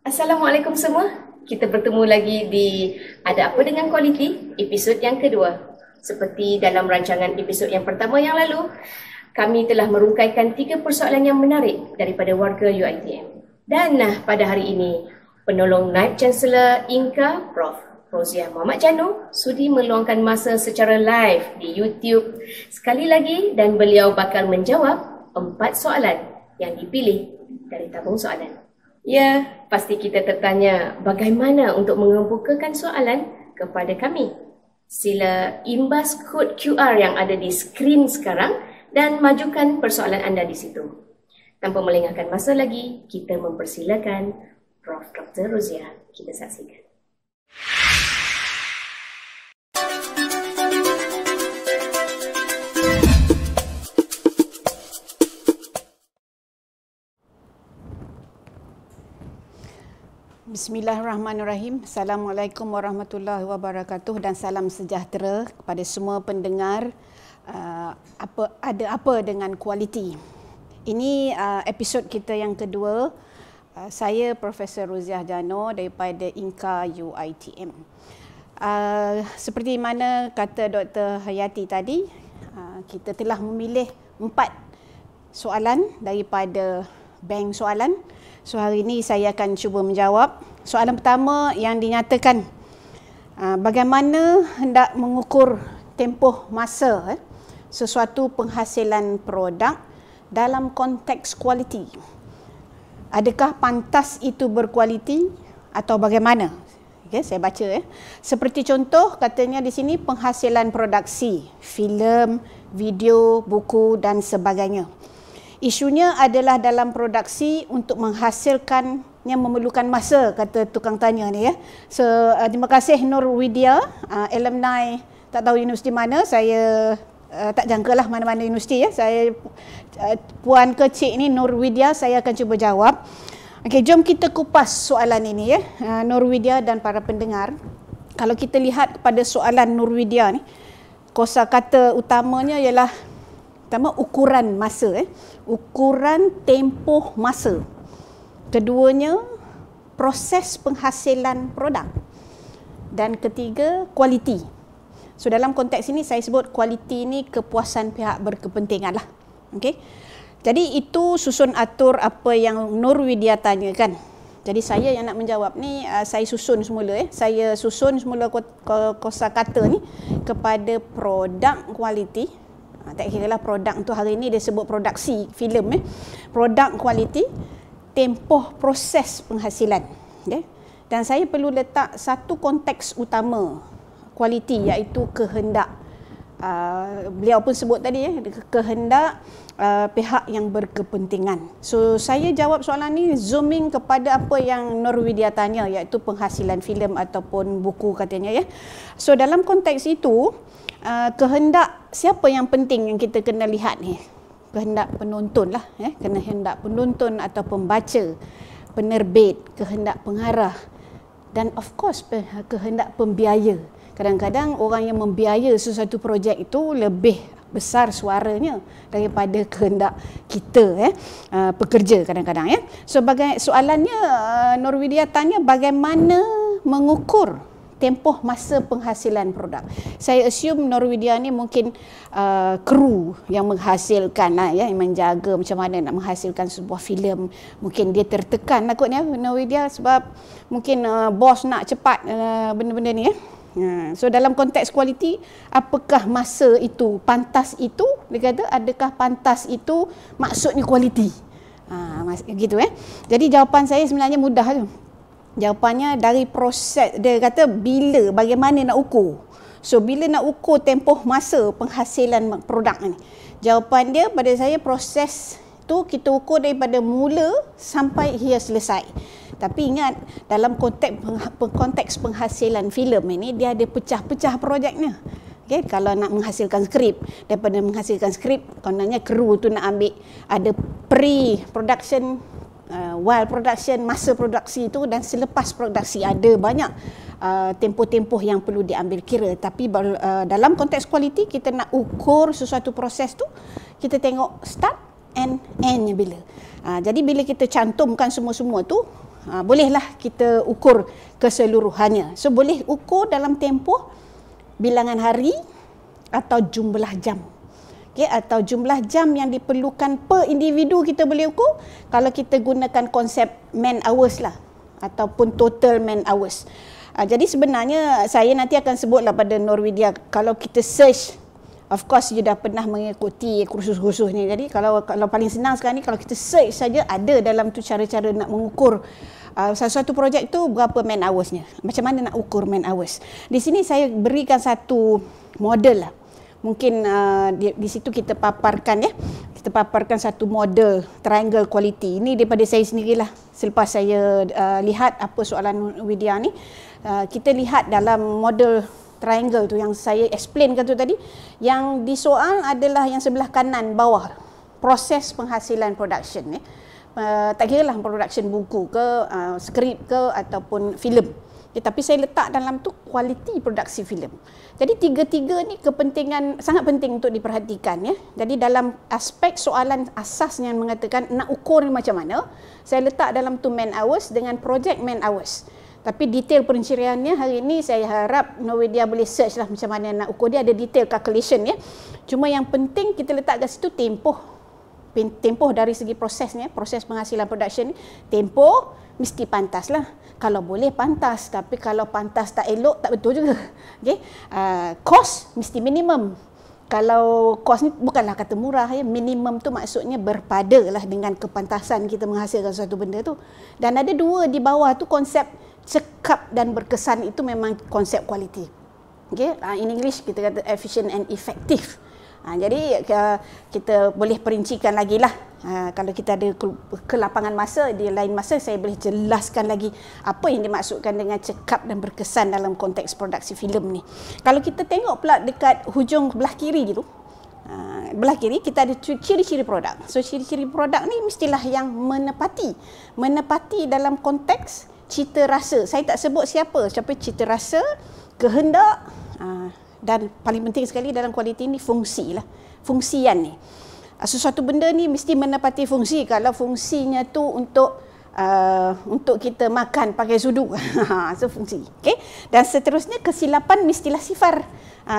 Assalamualaikum semua. Kita bertemu lagi di Ada Apa Dengan Kualiti, episod yang kedua. Seperti dalam rancangan episod yang pertama yang lalu, kami telah merungkaikan 3 persoalan yang menarik daripada warga UiTM. Dan pada hari ini, penolong Naib Chancellor Inka Prof. Roziah Muhammad Jano sudi meluangkan masa secara live di YouTube sekali lagi dan beliau bakal menjawab 4 soalan yang dipilih dari tabung soalan. Ya, pasti kita tertanya bagaimana untuk mengemukakan soalan kepada kami. Sila imbas kod QR yang ada di skrin sekarang dan majukan persoalan anda di situ. Tanpa melengahkan masa lagi, kita mempersilakan Prof. Dr. Roziah. Kita saksikan. Bismillahirrahmanirrahim. Assalamualaikum warahmatullahi wabarakatuh dan salam sejahtera kepada semua pendengar apa dengan kualiti. Ini episod kita yang kedua. Saya Profesor Roziah Jano daripada Inka UiTM. Seperti mana kata Dr. Hayati tadi, kita telah memilih 4 soalan daripada bank soalan. So hari ini saya akan cuba menjawab. Soalan pertama yang dinyatakan, bagaimana hendak mengukur tempoh masa sesuatu penghasilan produk dalam konteks kualiti? Adakah pantas itu berkualiti atau bagaimana? Okay, saya baca Seperti contoh katanya di sini penghasilan produksi, filem, video, buku dan sebagainya. Isunya adalah dalam produksi untuk menghasilkan yang memerlukan masa, kata tukang tanya ni So terima kasih Nur Widya, alumni tak tahu universiti mana, saya tak jangkalah mana-mana universiti Saya puan kecil ni Nur Widya, saya akan cuba jawab. Okey, jom kita kupas soalan ini Nur Widya dan para pendengar. Kalau kita lihat kepada soalan Nur Widya ni, kosakata utamanya ialah pertama ukuran masa ukuran tempoh masa. Keduanya proses penghasilan produk. Dan ketiga kualiti. So dalam konteks ini saya sebut kualiti ni kepuasan pihak berkepentingan lah. Okey. Jadi itu susun atur apa yang Nur Widya tanyakan. Jadi saya yang nak menjawab ni saya susun semula Saya susun semula kosakata ni kepada produk kualiti. Tak kira lah produk tu hari ni dia sebut produksi filem produk kualiti, tempoh proses penghasilan. Dan saya perlu letak satu konteks utama kualiti, iaitu kehendak. Beliau pun sebut tadi kehendak pihak yang berkepentingan. So saya jawab soalan ni zooming kepada apa yang Nur Widya tanya, iaitu penghasilan filem ataupun buku katanya So dalam konteks itu kehendak siapa yang penting yang kita kena lihat ni? Kehendak penonton lah kehendak penonton atau pembaca, penerbit, kehendak pengarah dan of course kehendak pembiaya. Kadang-kadang orang yang membiaya sesuatu projek itu lebih besar suaranya daripada kehendak kita pekerja kadang-kadang So soalannya Nur Widya tanya bagaimana mengukur tempoh masa penghasilan produk. Saya assume Nur Widya ni mungkin kru yang menghasilkan yang menjaga macam mana nak menghasilkan sebuah filem. Mungkin dia tertekan takutnya Nur Widya sebab mungkin bos nak cepat benda-benda ni So dalam konteks kualiti, apakah masa itu pantas itu? Dia kata adakah pantas itu maksudnya kualiti? Gitu Jadi jawapan saya sebenarnya mudah tu. Jawapannya dari proses, dia kata bila, bagaimana nak ukur. So bila nak ukur tempoh masa penghasilan produk ni, jawapan dia pada saya proses tu kita ukur daripada mula sampai hingga selesai. Tapi ingat dalam konteks penghasilan filem ini dia ada pecah-pecah projeknya. Okay, kalau nak menghasilkan skrip, daripada menghasilkan skrip kononnya kru tu nak ambil ada pre-production, while production, masa produksi itu dan selepas produksi, ada banyak tempoh-tempoh yang perlu diambil kira. Tapi dalam konteks kualiti kita nak ukur sesuatu proses tu, kita tengok start and endnya bila. Jadi bila kita cantumkan semua-semua tu, bolehlah kita ukur keseluruhannya. So boleh ukur dalam tempoh bilangan hari atau jumlah jam. Okay, atau jumlah jam yang diperlukan per individu kita boleh ukur kalau kita gunakan konsep man hours lah ataupun total man hours. Jadi sebenarnya saya nanti akan sebutlah pada Norwedia, kalau kita search, of course you dah pernah mengikuti kursus-kursus ni. Jadi kalau paling senang sekarang ni, kalau kita search saja ada dalam tu cara-cara nak mengukur satu projek tu berapa man hoursnya. Macam mana nak ukur man hours. Di sini saya berikan satu model lah. Mungkin di situ kita paparkan kita paparkan satu model triangle quality. Ini daripada saya sendirilah. Selepas saya lihat apa soalan Widya ni, kita lihat dalam model triangle tu yang saya explainkan tu tadi, yang disoal adalah yang sebelah kanan bawah, proses penghasilan production tak kira lah production buku ke, skrip ke ataupun filem. Tapi saya letak dalam tu kualiti produksi filem. Jadi tiga-tiga ni kepentingan sangat penting untuk diperhatikan Jadi dalam aspek soalan asasnya yang mengatakan nak ukur ni macam mana, saya letak dalam tu man hours dengan project man hours. Tapi detail perinciannya hari ini saya harap Norwedia boleh search lah macam mana nak ukur. Dia ada detail calculation Cuma yang penting kita letak kat situ tempoh dari segi prosesnya, proses penghasilan production ni, tempoh mesti pantas lah. Kalau boleh pantas, tapi kalau pantas tak elok tak betul juga. Cost mesti minimum. Kalau cost ni bukanlah kata murah minimum tu maksudnya berpada lah dengan kepantasan kita menghasilkan suatu benda tu. Dan ada dua di bawah tu konsep cekap dan berkesan, itu memang konsep kualiti. In English kita kata efficient and effective. Jadi kita boleh perincikan lagi lah. Kalau kita ada kelapangan masa, di lain masa saya boleh jelaskan lagi apa yang dimaksudkan dengan cekap dan berkesan dalam konteks produksi filem ni. Kalau kita tengok pula dekat hujung belah kiri gitu, belah kiri kita ada ciri-ciri produk. So ciri-ciri produk ni mestilah yang menepati dalam konteks cita rasa. Saya tak sebut siapa cita rasa, kehendak, dan paling penting sekali dalam kualiti ni fungsi lah. Fungsian ni. Sesuatu benda ni mesti menepati fungsi. Kalau fungsinya tu untuk kita makan pakai sudu. So fungsi. Okay? Dan seterusnya kesilapan mestilah sifar.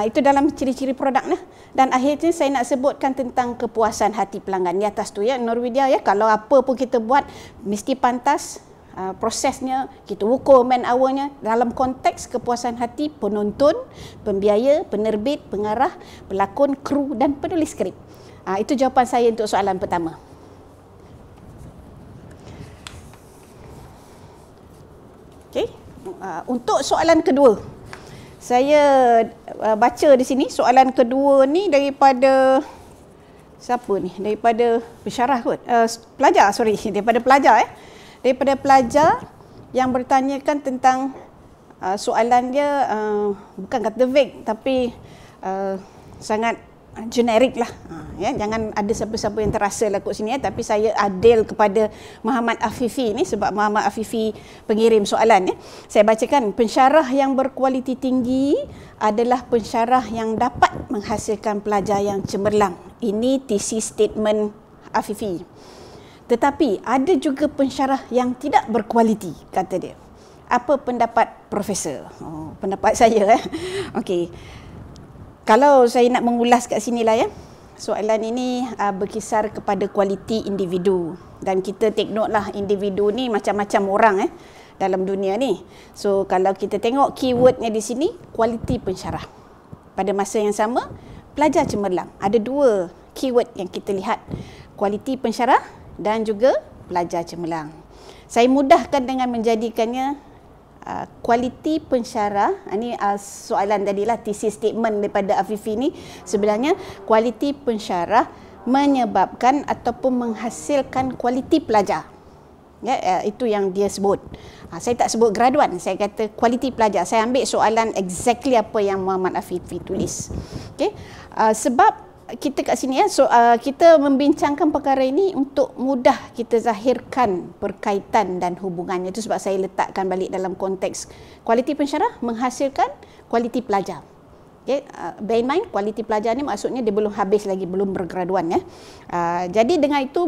Itu dalam ciri-ciri produk lah. Dan akhirnya saya nak sebutkan tentang kepuasan hati pelanggan. Di atas tu Norwedia kalau apa pun kita buat mesti pantas. Prosesnya kita ukur man hour-nya dalam konteks kepuasan hati penonton, pembiaya, penerbit, pengarah, pelakon, kru dan penulis skrip. Itu jawapan saya untuk soalan pertama. Okey. Untuk soalan kedua, saya baca di sini soalan kedua ni daripada siapa ni? Daripada pensyarah kot. Daripada pelajar Daripada pelajar yang bertanyakan tentang soalan dia bukan kata vague tapi sangat generik lah. Jangan ada siapa-siapa yang terasa lah kat sini tapi saya adil kepada Muhammad Afifi ni sebab Muhammad Afifi pengirim soalan Saya bacakan, pensyarah yang berkualiti tinggi adalah pensyarah yang dapat menghasilkan pelajar yang cemerlang. Ini thesis statement Afifi. Tetapi ada juga pensyarah yang tidak berkualiti, kata dia. Apa pendapat Profesor? Pendapat saya. Okey. Kalau saya nak mengulas kat sinilah soalan ini berkisar kepada kualiti individu. Dan kita take note lah, individu ni macam-macam orang dalam dunia ni. So kalau kita tengok keywordnya di sini, kualiti pensyarah. Pada masa yang sama, pelajar cemerlang. Ada dua keyword yang kita lihat. Kualiti pensyarah dan juga pelajar cemerlang. Saya mudahkan dengan menjadikannya kualiti pensyarah. Ini soalan tadilah, thesis statement daripada Afifi ni. Sebenarnya kualiti pensyarah menyebabkan ataupun menghasilkan kualiti pelajar. Itu yang dia sebut. Saya tak sebut graduan, saya kata kualiti pelajar. Saya ambil soalan exactly apa yang Muhammad Afifi tulis. Okay? Sebab kita kat sini kita membincangkan perkara ini untuk mudah kita zahirkan berkaitan dan hubungannya. Itu sebab saya letakkan balik dalam konteks kualiti pensyarah menghasilkan kualiti pelajar. Okay? Bear in mind, kualiti pelajar ni maksudnya dia belum habis lagi, belum bergraduan Jadi dengan itu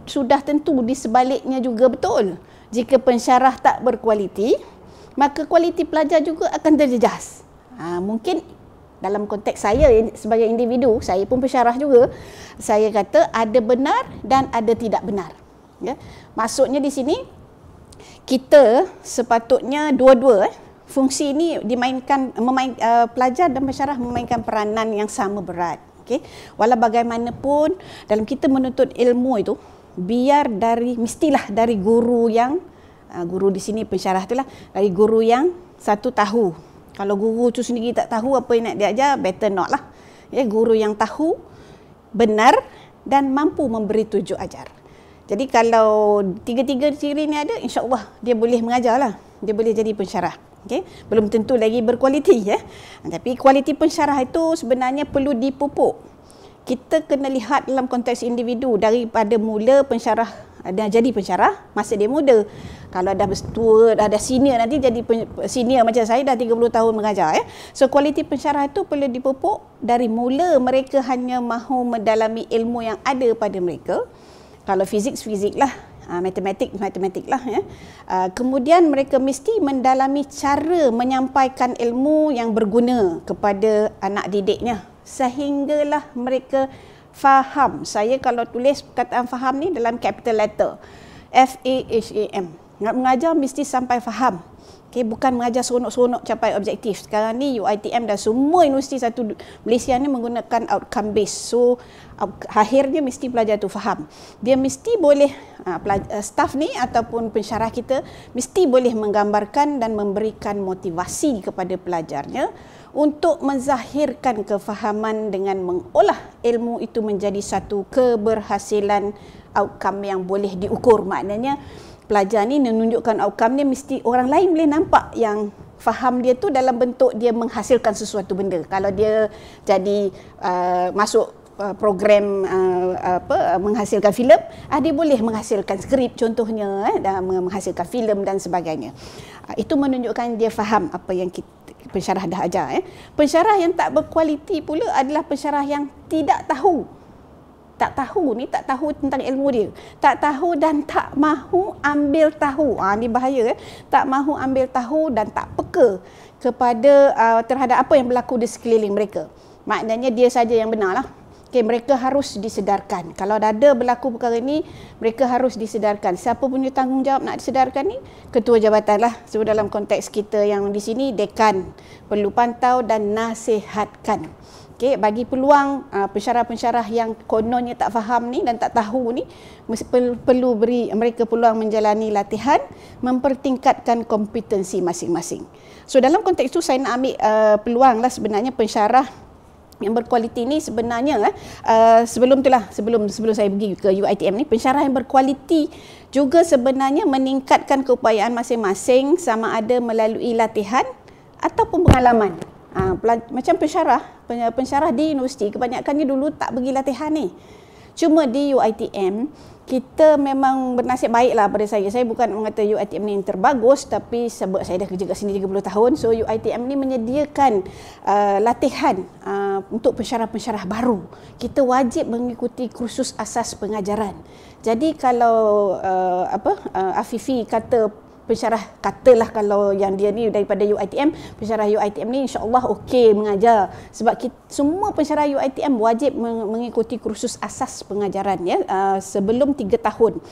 sudah tentu di sebaliknya juga betul. Jika pensyarah tak berkualiti, maka kualiti pelajar juga akan terjejas. Mungkin dalam konteks saya sebagai individu, saya pun pensyarah juga, saya kata ada benar dan ada tidak benar. Ya. Maksudnya di sini, kita sepatutnya dua-dua fungsi ini pelajar dan pensyarah memainkan peranan yang sama berat. Okay? Walau bagaimanapun dalam kita menuntut ilmu itu, mestilah dari guru yang guru di sini pensyarah itulah dari guru yang satu tahu. Kalau guru tu sendiri tak tahu apa yang nak diajar, better not lah. Ya, guru yang tahu, benar dan mampu memberi tunjuk ajar. Jadi kalau tiga-tiga ciri ni ada, insya-Allah dia boleh mengajar lah. Dia boleh jadi pensyarah. Okay? Belum tentu lagi berkualiti ya. Tapi kualiti pensyarah itu sebenarnya perlu dipupuk. Kita kena lihat dalam konteks individu daripada mula pensyarah dia jadi pensyarah masa dia muda. Kalau dah tua, dah senior, nanti jadi senior macam saya dah 30 tahun mengajar ya. So kualiti pensyarah itu perlu dipupuk dari mula mereka hanya mahu mendalami ilmu yang ada pada mereka. Kalau fizik lah, matematik lah ya. Kemudian mereka mesti mendalami cara menyampaikan ilmu yang berguna kepada anak didiknya sehinggalah mereka faham. Saya kalau tulis perkataan faham ni dalam capital letter, F-A-H-A-M. Nak mengajar mesti sampai faham. Okay, bukan mengajar seronok-seronok capai objektif. Sekarang ni UiTM dan semua universiti satu Malaysia ni menggunakan outcome based. So akhirnya mesti pelajar tu faham. Dia mesti boleh staff ni ataupun pensyarah kita mesti boleh menggambarkan dan memberikan motivasi kepada pelajarnya untuk menzahirkan kefahaman dengan mengolah ilmu itu menjadi satu keberhasilan outcome yang boleh diukur. Maknanya pelajar ni menunjukkan outcome ni mesti orang lain boleh nampak yang faham dia tu dalam bentuk dia menghasilkan sesuatu benda. Kalau dia jadi masuk program menghasilkan filem, dia boleh menghasilkan skrip contohnya, dan menghasilkan filem dan sebagainya. Itu menunjukkan dia faham apa yang pensyarah dah ajar. Pensyarah yang tak berkualiti pula adalah pensyarah yang tidak tahu. Tak tahu tentang ilmu dia. Tak tahu dan tak mahu ambil tahu. Ini bahaya. Tak mahu ambil tahu dan tak peka kepada terhadap apa yang berlaku di sekeliling mereka. Maknanya dia saja yang benar lah. Okay, mereka harus disedarkan. Kalau ada berlaku perkara ini, mereka harus disedarkan. Siapa punya tanggungjawab nak disedarkan ni? Ketua jabatan lah. So dalam konteks kita yang di sini, dekan perlu pantau dan nasihatkan. Okay, bagi peluang pensyarah-pensyarah yang kononnya tak faham ni dan tak tahu ni, perlu beri mereka peluang menjalani latihan, mempertingkatkan kompetensi masing-masing. So dalam konteks itu saya nak ambil peluang lah sebenarnya pensyarah yang berkualiti ni sebenarnya sebelum saya pergi ke UiTM ni, pensyarah yang berkualiti juga sebenarnya meningkatkan keupayaan masing-masing sama ada melalui latihan ataupun pengalaman. Macam pensyarah di universiti kebanyakannya dulu tak pergi latihan ni. Cuma di UiTM kita memang bernasib baiklah pada saya. Saya bukan mengata UiTM ni yang terbagus, tapi sebab saya dah kerja kat sini 30 tahun, so UiTM ni menyediakan latihan untuk pensyarah-pensyarah baru. Kita wajib mengikuti kursus asas pengajaran. Jadi kalau Afifi kata pensyarah, katalah kalau yang dia ni daripada UiTM, pensyarah UiTM ni insya-Allah okey mengajar, sebab semua pensyarah UiTM wajib mengikuti kursus asas pengajaran ya sebelum 3 tahun.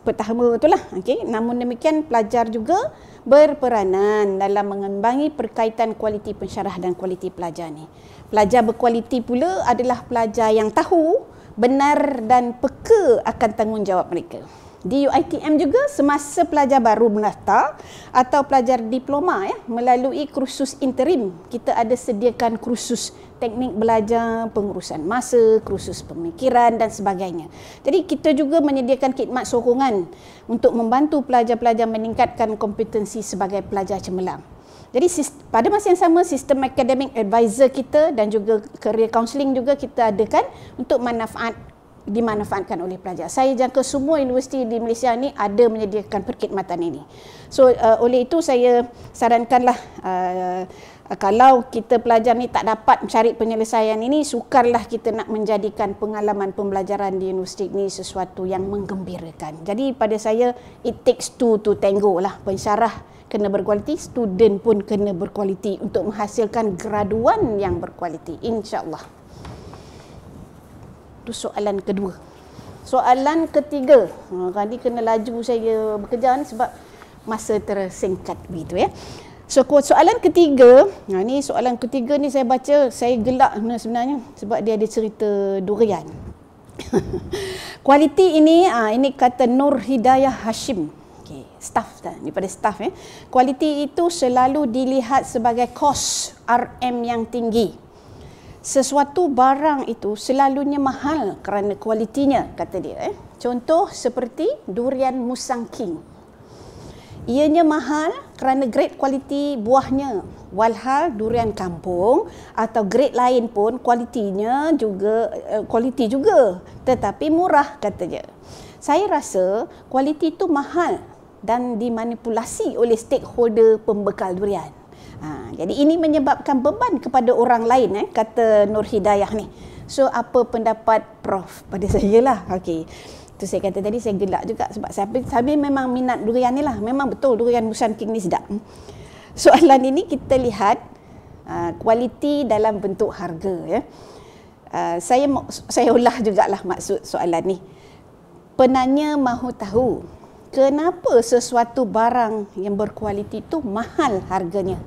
Pertama itulah okey. Namun demikian pelajar juga berperanan dalam mengembangi perkaitan kualiti pensyarah dan kualiti pelajar ni. Pelajar berkualiti pula adalah pelajar yang tahu, benar dan peka akan tanggungjawab mereka. Di UiTM juga semasa pelajar baru mendaftar atau pelajar diploma ya, melalui kursus interim, kita ada sediakan kursus teknik belajar, pengurusan masa, kursus pemikiran dan sebagainya. Jadi kita juga menyediakan khidmat sokongan untuk membantu pelajar-pelajar meningkatkan kompetensi sebagai pelajar cemerlang. Jadi pada masa yang sama, sistem academic advisor kita dan juga career counselling juga kita adakan untuk dimanfaatkan oleh pelajar. Saya jangka semua universiti di Malaysia ni ada menyediakan perkhidmatan ini. So oleh itu saya sarankanlah Kalau kita pelajar ni tak dapat mencari penyelesaian ini, sukarlah kita nak menjadikan pengalaman pembelajaran di universiti ni sesuatu yang menggembirakan. Jadi pada saya, it takes two to tango lah. Pensyarah kena berkualiti, student pun kena berkualiti untuk menghasilkan graduan yang berkualiti, insya-Allah. Itu soalan kedua. Soalan ketiga. Tadi kena laju saya bekerja ni sebab masa tersingkat begitu ya. So soalan ketiga, ni soalan ketiga ni saya baca, saya gelak sebenarnya sebab dia ada cerita durian. Kualiti ini kata Nur Hidayah Hashim. Okay, staff daripada staff ya. Kualiti itu selalu dilihat sebagai kos RM yang tinggi. Sesuatu barang itu selalunya mahal kerana kualitinya, kata dia. Contoh seperti durian Musang King. Ianya mahal kerana grade kualiti buahnya. Walhal durian kampung atau grade lain pun kualitinya juga kualiti juga, tetapi murah, kata dia. Saya rasa kualiti itu mahal dan dimanipulasi oleh stakeholder pembekal durian. Jadi ini menyebabkan beban kepada orang lain, kata Nur Hidayah ni. So apa pendapat Prof pada saya lah? Okey. Tu saya kata tadi, saya gelak juga sebab saya memang minat durian ni lah. Memang betul durian Musang King ni sedap. Soalan ini kita lihat kualiti dalam bentuk harga ya. Saya ulah jugalah maksud soalan ni. Penanya mahu tahu kenapa sesuatu barang yang berkualiti itu mahal harganya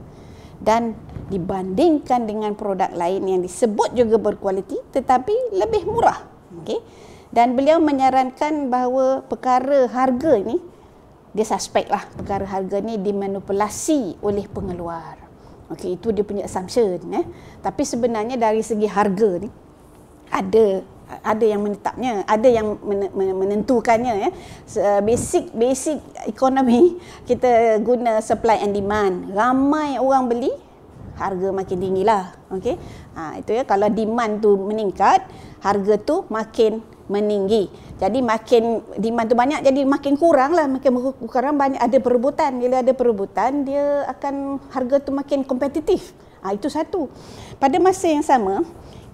dan dibandingkan dengan produk lain yang disebut juga berkualiti tetapi lebih murah. Okey. Dan beliau menyarankan bahawa perkara harga ni, dia suspek lah perkara harga ni dimanipulasi oleh pengeluar. Okey, itu dia punya assumption. Tapi sebenarnya dari segi harga ni, ada yang menetapnya, ada yang menentukannya. Basic ekonomi, kita guna supply and demand. Ramai orang beli, harga makin tinggi lah. Okey, itu ya. Kalau demand tu meningkat, harga tu makin meninggi. Jadi makin demand tu banyak, jadi makin kurang lah, makin kurang, banyak ada perebutan. Bila ada perebutan, dia akan harga tu makin kompetitif. Itu satu. Pada masa yang sama,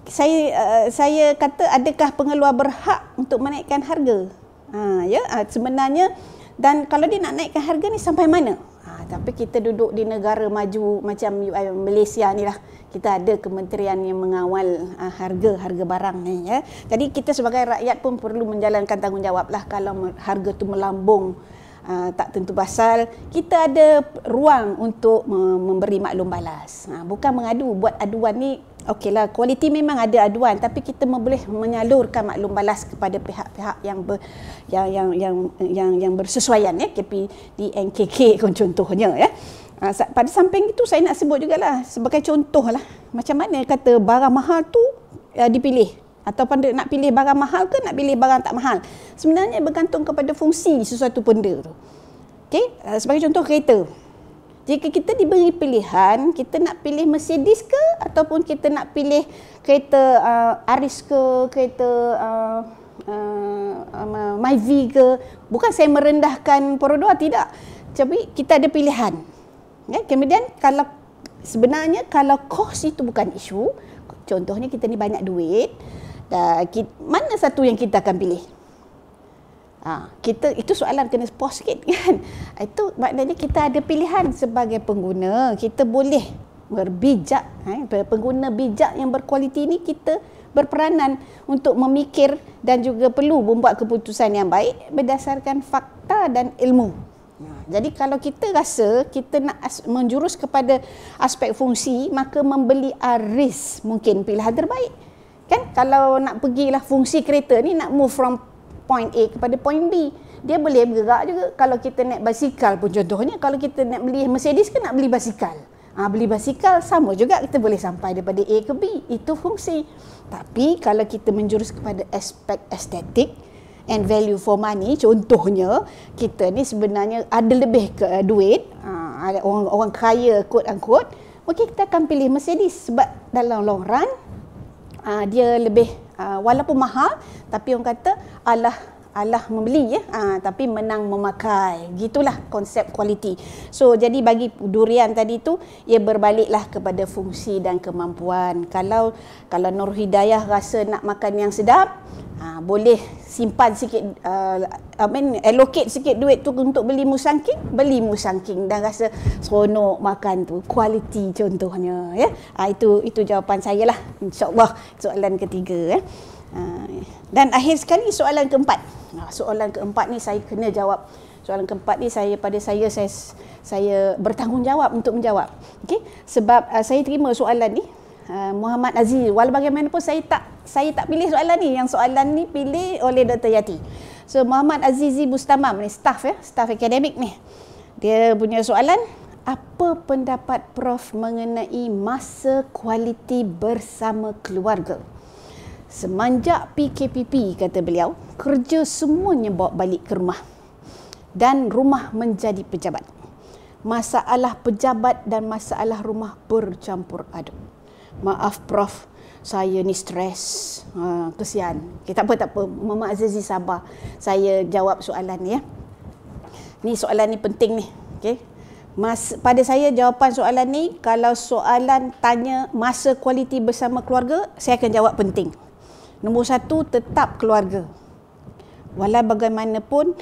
saya kata, adakah pengeluar berhak untuk menaikkan harga? Sebenarnya, dan kalau dia nak naikkan harga ni sampai mana? Tapi kita duduk di negara maju macam Malaysia ni lah. Kita ada kementerian yang mengawal harga barang ni ya. Jadi kita sebagai rakyat pun perlu menjalankan tanggungjawab lah. Kalau harga tu melambung tak tentu pasal, kita ada ruang untuk memberi maklum balas. Bukan mengadu. Buat aduan ni okeylah, kualiti memang ada aduan, tapi kita boleh menyalurkan maklum balas kepada pihak-pihak yang bersesuaian ya, KPD, NKK contohnya ya. Pada samping itu saya nak sebut jugalah sebagai contoh lah, macam mana kata barang mahal tu dipilih, ataupun nak pilih barang mahal ke nak pilih barang tak mahal. Sebenarnya bergantung kepada fungsi sesuatu benda tu. Okey, sebagai contoh kereta. Jika kita diberi pilihan, kita nak pilih Mercedes ke ataupun kita nak pilih kereta Aris ke, kereta Myvi ke, bukan saya merendahkan Perodua, tidak. Tapi kita ada pilihan. Ya, kemudian sebenarnya kalau kos itu bukan isu, contohnya kita ni banyak duit, mana satu yang kita akan pilih? Itu soalan kena pause sikit kan. Itu maknanya kita ada pilihan sebagai pengguna. Kita boleh berbijak, pengguna bijak yang berkualiti ni, kita berperanan untuk memikir dan juga perlu membuat keputusan yang baik berdasarkan fakta dan ilmu. Jadi kalau kita rasa kita nak menjurus kepada aspek fungsi, maka membeli Aris mungkin pilihan terbaik. Kan kalau nak pergilah fungsi kereta ni, nak move from point A kepada point B, dia boleh bergerak juga. Kalau kita naik basikal pun contohnya, kalau kita nak beli Mercedes ke nak beli basikal, beli basikal sama juga, kita boleh sampai daripada A ke B. Itu fungsi. Tapi kalau kita menjurus kepada aspek estetik and value for money, contohnya kita ni sebenarnya ada lebih ke duit, ada orang kaya quote unquote, mungkin kita akan pilih Mercedes sebab dalam long run dia lebih walaupun mahal, tapi orang kata alah membeli ya, tapi menang memakai. Gitulah konsep kualiti. So jadi bagi durian tadi tu, ia berbaliklah kepada fungsi dan kemampuan. Kalau Nur Hidayah rasa nak makan yang sedap, boleh simpan sikit, allocate sikit duit tu untuk beli musangking dan rasa seronok makan tu. Kualiti contohnya ya. Itu jawapan saya lah, insya-Allah, soalan ketiga ya. Dan akhir sekali soalan keempat. Soalan keempat ni saya kena jawab. Soalan keempat ni saya bertanggungjawab untuk menjawab. Okey, sebab saya terima soalan ni Muhammad Aziz. Walau bagaimanapun saya tak pilih soalan ni. Yang soalan ni pilih oleh Dr. Yati. So Muhammad Azizi Bustamam ni staff akademik ni. Dia punya soalan, apa pendapat Prof mengenai masa kualiti bersama keluarga? Semenjak PKPP, kata beliau, kerja semuanya bawa balik ke rumah dan rumah menjadi pejabat. Masalah pejabat dan masalah rumah bercampur aduk. Maaf Prof, saya ni stres. Kesian. Okay, tak apa. Mama Azizi sabar. Saya jawab soalan ni ya. Ni soalan ni penting ni. Okay. Pada saya jawapan soalan ni, kalau soalan tanya masa kualiti bersama keluarga, saya akan jawab penting. Nombor satu, tetap keluarga. Walau bagaimanapun,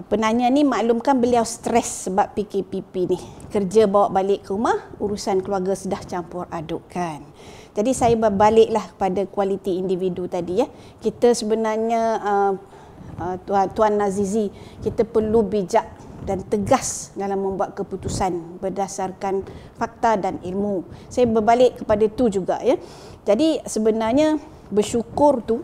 penanya ni maklumkan beliau stres sebab PKPP ni. Kerja bawa balik ke rumah, urusan keluarga sudah campur adukkan. Jadi saya berbaliklah pada kualiti individu tadi ya. Kita sebenarnya Tuan Azizi, kita perlu bijak dan tegas dalam membuat keputusan berdasarkan fakta dan ilmu. Saya berbalik kepada tu juga ya. Jadi sebenarnya bersyukur tu,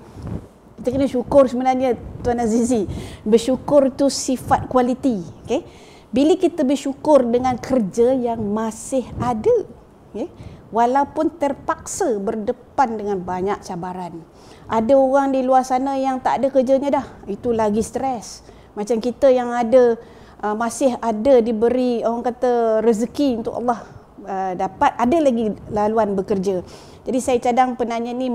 kita kena syukur sebenarnya Tuan Azizi. Bersyukur tu sifat kualiti. Okay? Bila kita bersyukur dengan kerja yang masih ada, okay? Walaupun terpaksa berdepan dengan banyak cabaran. Ada orang di luar sana yang tak ada kerjanya dah, itu lagi stres. Macam kita yang ada, masih ada diberi orang kata rezeki untuk Allah dapat, ada lagi laluan bekerja. Jadi saya cadang penanya ni,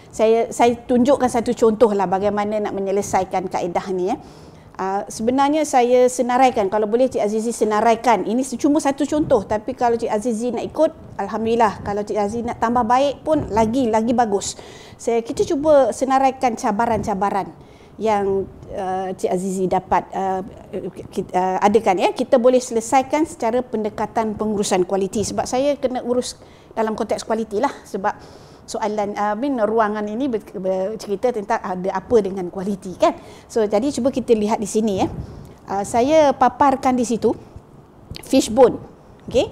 saya tunjukkan satu contoh lah bagaimana nak menyelesaikan kaedah ni ya. Sebenarnya saya senaraikan, kalau boleh Cik Azizi senaraikan. Ini cuma satu contoh, tapi kalau Cik Azizi nak ikut, alhamdulillah. Kalau Cik Azizi nak tambah baik pun lagi bagus. Kita cuba senaraikan cabaran-cabaran yang Cik Azizi dapat adakan ya. Kita boleh selesaikan secara pendekatan pengurusan kualiti, sebab saya kena urus dalam konteks kualiti lah, sebab soalan ruangan ini bercerita tentang ada apa dengan kualiti kan. So jadi cuba kita lihat di sini ya. Saya paparkan di situ fishbone. Okey.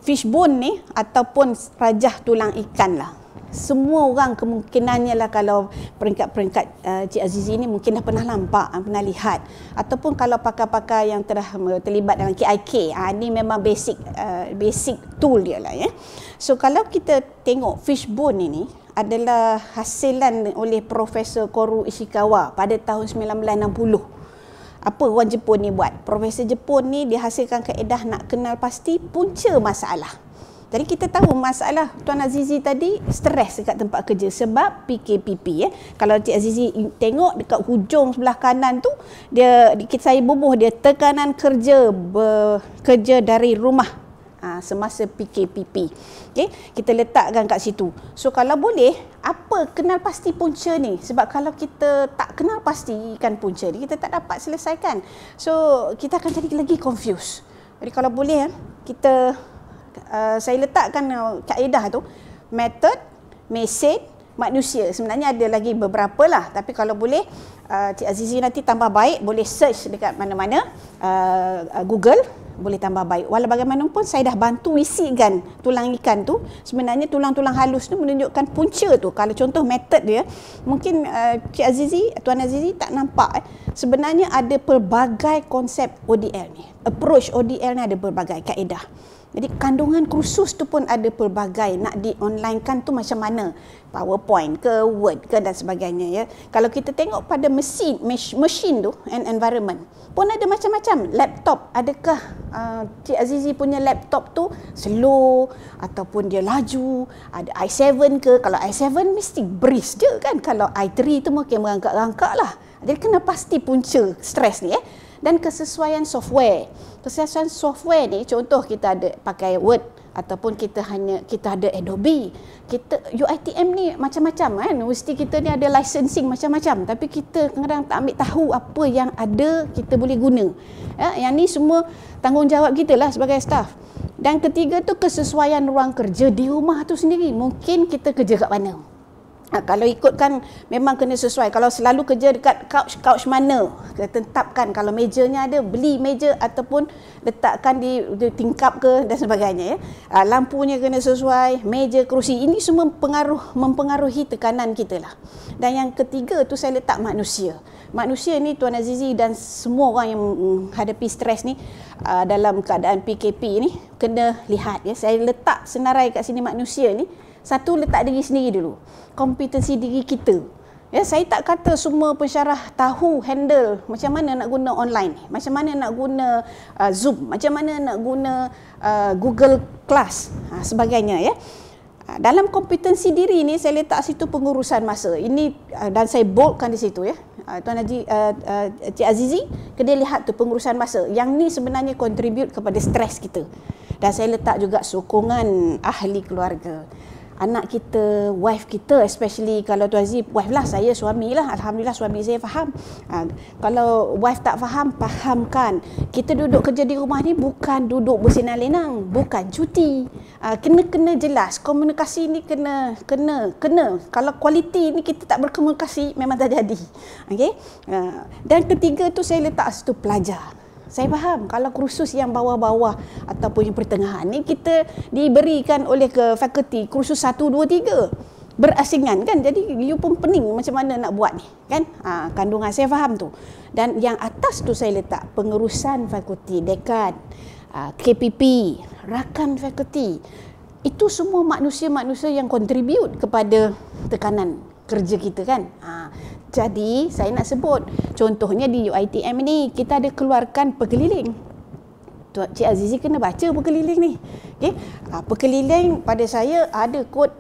Fishbone ni ataupun rajah tulang ikan lah. Semua orang kemungkinannya lah, kalau peringkat-peringkat Cik Azizi ni mungkin dah pernah nampak, pernah lihat, ataupun kalau pakar-pakar yang telah terlibat dalam KIK, ni memang basic tool dia lah ya. So kalau kita tengok fishbone ini adalah hasilan oleh Profesor Koru Ishikawa pada tahun 1960. Apa orang Jepun ni buat? Profesor Jepun ni dia hasilkan kaedah nak kenal pasti punca masalah. Jadi kita tahu masalah Tuan Azizi tadi stres dekat tempat kerja sebab PKPP ya. Kalau Cik Azizi tengok dekat hujung sebelah kanan tu, saya bubuh dia tekanan kerja dari rumah semasa PKPP. Okay? Kita letakkan kat situ. So kalau boleh, apa kenal pasti punca ni? Sebab kalau kita tak kenal pastikan punca ni, kita tak dapat selesaikan. So kita akan jadi lagi confused. Jadi kalau boleh saya letakkan kaedah tu, method, message, manusia. Sebenarnya ada lagi beberapa lah, tapi kalau boleh Cik Azizi nanti tambah baik, boleh search dekat mana-mana, Google, boleh tambah baik. Walau bagaimanapun saya dah bantu isikan tulang ikan tu. Sebenarnya tulang-tulang halus tu menunjukkan punca tu. Kalau contoh method dia, mungkin Cik Azizi, Tuan Azizi tak nampak. Sebenarnya ada pelbagai konsep ODL ni. Approach ODL ni ada pelbagai kaedah. Jadi kandungan kursus tu pun ada pelbagai. Nak di-online-kan tu macam mana? PowerPoint ke, Word ke dan sebagainya ya. Kalau kita tengok pada mesin tu and environment pun ada macam-macam. Laptop, adakah Cik Azizi punya laptop tu slow ataupun dia laju? Ada i7 ke? Kalau i7 mesti breeze je kan. Kalau i3 tu mungkin merangkak-rangkak lah. Jadi kena pasti punca stres ni Dan kesesuaian software. Kesesuaian software ni contoh kita ada pakai Word ataupun kita ada Adobe. UiTM ni macam-macam kan. Mesti kita ni ada licensing macam-macam, tapi kita kadang-kadang tak ambil tahu apa yang ada kita boleh guna. Yang ni semua tanggungjawab kita lah sebagai staff. Dan ketiga tu kesesuaian ruang kerja di rumah tu sendiri. Mungkin kita kerja kat mana? Kalau ikutkan memang kena sesuai. Kalau selalu kerja dekat couch mana, kita tetapkan. Kalau mejanya ada, beli meja ataupun letakkan di tingkap ke dan sebagainya. Lampunya kena sesuai, meja, kerusi. Ini semua mempengaruhi tekanan kita lah. Dan yang ketiga tu saya letak manusia. Manusia ni Tuan Azizi dan semua orang yang hadapi stres ni dalam keadaan PKP ni kena lihat Saya letak senarai kat sini manusia ni. Satu, letak diri sendiri dulu. Kompetensi diri kita. Saya tak kata semua pensyarah tahu handle macam mana nak guna online, macam mana nak guna Zoom, macam mana nak guna Google Class, sebagainya Dalam kompetensi diri ni saya letak situ pengurusan masa. Ini dan saya boldkan di situ Tuan Haji Cik Azizi kena lihat tu pengurusan masa. Yang ni sebenarnya contribute kepada stres kita. Dan saya letak juga sokongan ahli keluarga. Anak kita, wife kita, especially kalau Tuan Aziz, wife lah, saya suami lah. Alhamdulillah suami saya faham. Kalau wife tak faham, fahamkan. Kita duduk kerja di rumah ni bukan duduk bersenang lenang, bukan cuti. Kena jelas. Komunikasi ni kena. Kalau kualiti ni kita tak berkomunikasi, memang tak jadi. Okay? Dan ketiga tu saya letak situ pelajar. Saya faham kalau kursus yang bawah-bawah ataupun yang pertengahan ni kita diberikan oleh ke fakulti kursus 1, 2, 3 berasingan kan. Jadi you pun pening macam mana nak buat ni kan. Kandungan saya faham tu. Dan yang atas tu saya letak pengurusan fakulti, dekan, KPP, rakan fakulti. Itu semua manusia-manusia yang contribute kepada tekanan kerja kita kan. Jadi saya nak sebut contohnya di UiTM ni kita ada keluarkan pekeliling. Cik Azizi kena baca pekeliling ni. Okay? Pekeliling pada saya ada kod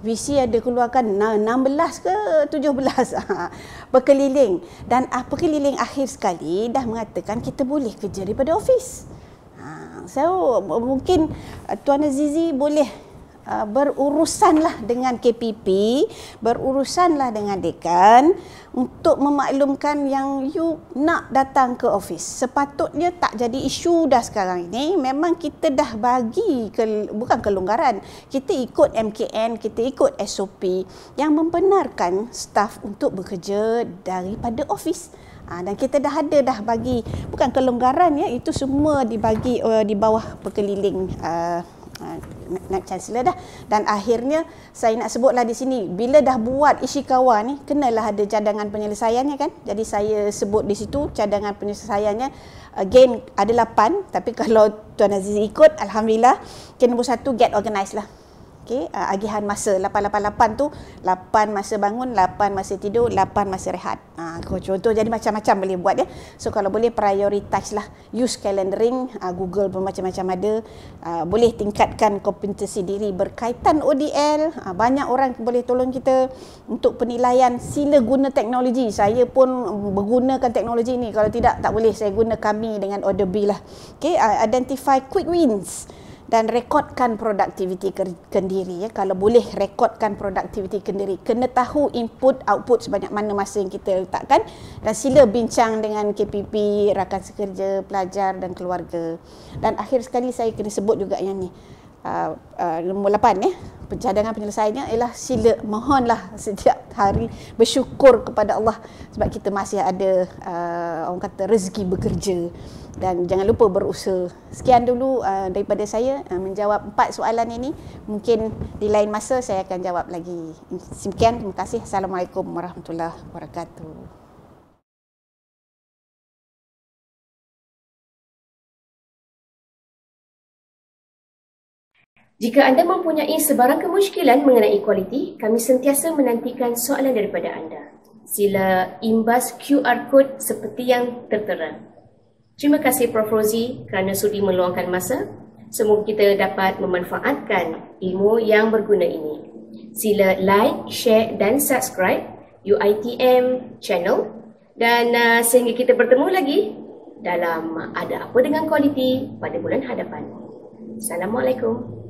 VC ada keluarkan 16 ke 17 pekeliling. Dan pekeliling akhir sekali dah mengatakan kita boleh kerja daripada office. So mungkin Tuan Azizi boleh berurusanlah dengan KPP, berurusanlah dengan dekan untuk memaklumkan yang you nak datang ke office. Sepatutnya tak jadi isu dah sekarang ini. Memang kita dah bagi bukan kelonggaran. Kita ikut MKN, kita ikut SOP yang membenarkan staf untuk bekerja daripada office. Dan kita dah bagi bukan kelonggaran itu semua dibagi di bawah pekeliling Naib Chancellor dah. Dan akhirnya saya nak sebutlah di sini, bila dah buat Ishikawa ni kenalah ada cadangan penyelesaiannya kan. Jadi saya sebut di situ cadangan penyelesaiannya. Again ada 8, tapi kalau Tuan Aziz ikut alhamdulillah. Nombor 1 get organised lah. Okay, agihan masa 888 tu 8 masa bangun, 8 masa tidur, 8 masa rehat. Contoh jadi macam-macam boleh buat So kalau boleh prioritize lah, use calendaring, Google pun macam-macam ada. Boleh tingkatkan kompetensi diri berkaitan ODL. Banyak orang boleh tolong kita untuk penilaian. Sila guna teknologi. Saya pun menggunakan teknologi ni. Kalau tidak tak boleh saya guna kami dengan Adobe lah. Okay, identify quick wins. Dan rekodkan produktiviti kendiri. Kalau boleh rekodkan produktiviti kendiri. Kena tahu input, output sebanyak mana masa yang kita letakkan. Dan sila bincang dengan KPP, rakan sekerja, pelajar dan keluarga. Dan akhir sekali saya kena sebut juga yang ni. Nombor 8 pencadangan penyelesaiannya ialah sila mohonlah setiap hari bersyukur kepada Allah sebab kita masih ada orang kata rezeki bekerja, dan jangan lupa berusaha. Sekian dulu daripada saya menjawab 4 soalan ini. Mungkin di lain masa saya akan jawab lagi. Sekian, terima kasih. Assalamualaikum warahmatullahi wabarakatuh. Jika anda mempunyai sebarang kemusykilan mengenai kualiti, kami sentiasa menantikan soalan daripada anda. Sila imbas QR code seperti yang tertera. Terima kasih Prof. Rozi kerana sudi meluangkan masa. Semoga kita dapat memanfaatkan ilmu yang berguna ini. Sila like, share dan subscribe UiTM channel Dan sehingga kita bertemu lagi dalam Ada Apa Dengan Kualiti pada bulan hadapan. Assalamualaikum.